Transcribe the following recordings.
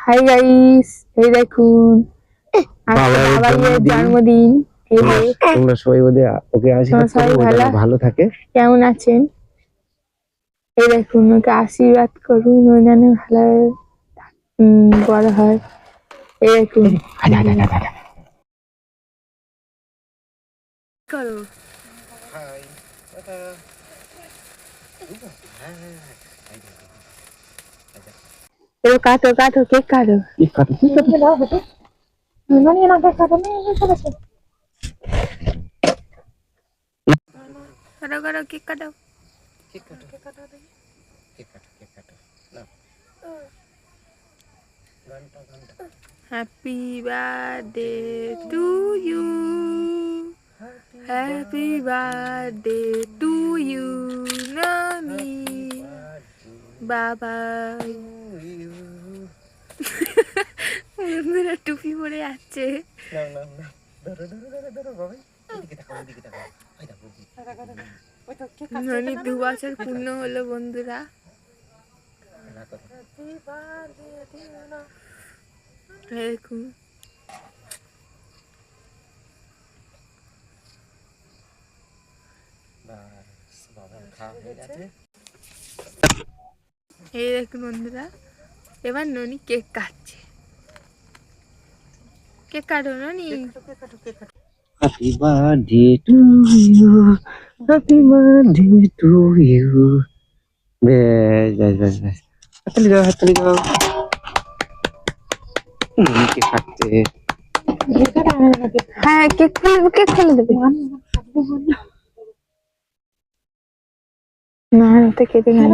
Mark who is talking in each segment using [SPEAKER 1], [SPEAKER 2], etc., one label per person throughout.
[SPEAKER 1] Hi guys, এই দেখুন আজকে বাবার জন্মদিন।
[SPEAKER 2] তোমরা সবাই ওকে আশীর্বাদ করো, ভালো থাকে।
[SPEAKER 1] কেমন আছেন? এই দেখুন ওকে আশীর্বাদ করুন, ও যেন ভালো বড় হয়। এই দেখুন করো কাটো কাটো কেক কাটো কাটো কেক কাটো happy birthday to you, happy birthday to you নানি বাবা। বন্ধুরা টুপি পরে যাচ্ছে। ননি 2 বছর পূর্ণ হলো বন্ধুরা। দেখুন এই দেখুন বন্ধুরা, এবার ননি কেক কাটছে। কেক কাটো ননি।
[SPEAKER 2] Happy birthday to you, happy birthday to you. বেশ বেশ বেশ, হাততালি দাও, হাততালি দাও। কেক কাটছে।
[SPEAKER 1] হ্যাঁ কেক ফেলে দেবে না, তো কেটে গেল।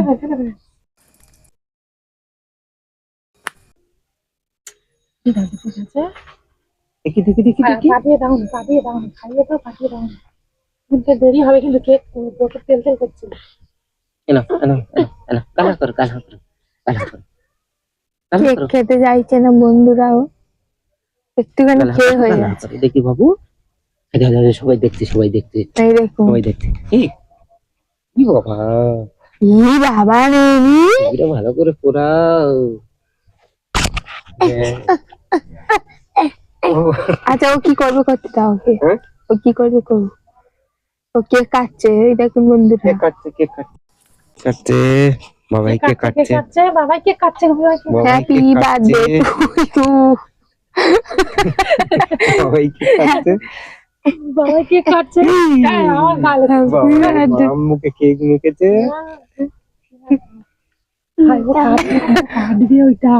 [SPEAKER 2] দেখি দেখি দেখি দেখি,
[SPEAKER 3] পাঠিয়ে দাও না, পাঠিয়ে দাও না, খাইয়ে দাও, পাঠিয়ে দাও না। কিন্তু দেরি হবে, কিন্তু কেক তেল তেল করছে।
[SPEAKER 2] এনো এনো এনো, কালা করো কালা করো কালা করো।
[SPEAKER 1] কেক খেতে যাইছে না বন্ধুরাও, একটুখানি খেয়ে হয়ে যাচ্ছে।
[SPEAKER 2] দেখি বাবু, সবাই দেখছে, সবাই দেখছে,
[SPEAKER 1] এই দেখুন
[SPEAKER 2] সবাই দেখছে। কি বাবা,
[SPEAKER 1] ই বাবা ননি,
[SPEAKER 2] এটা ভালো করে পোড়াও।
[SPEAKER 1] আচ্ছা ও কি করবে করতে দাও ওকে, ও কি করবে করবে। ও কেক কাটছে, এই দেখুন বন্ধুরা।
[SPEAKER 2] কেক কাটছে, কেক কাটছে, বাবাই কেক কাটছে,
[SPEAKER 3] বাবাই কেক কাটছে।
[SPEAKER 1] হ্যাপি বার্থডে টু ইউ,
[SPEAKER 2] বাবাই কেক কাটছে,
[SPEAKER 3] বাবাই কেক কাটছে। আমার গালে
[SPEAKER 2] মুখে কেক মুখেছে।
[SPEAKER 3] কাটবে ওইটা।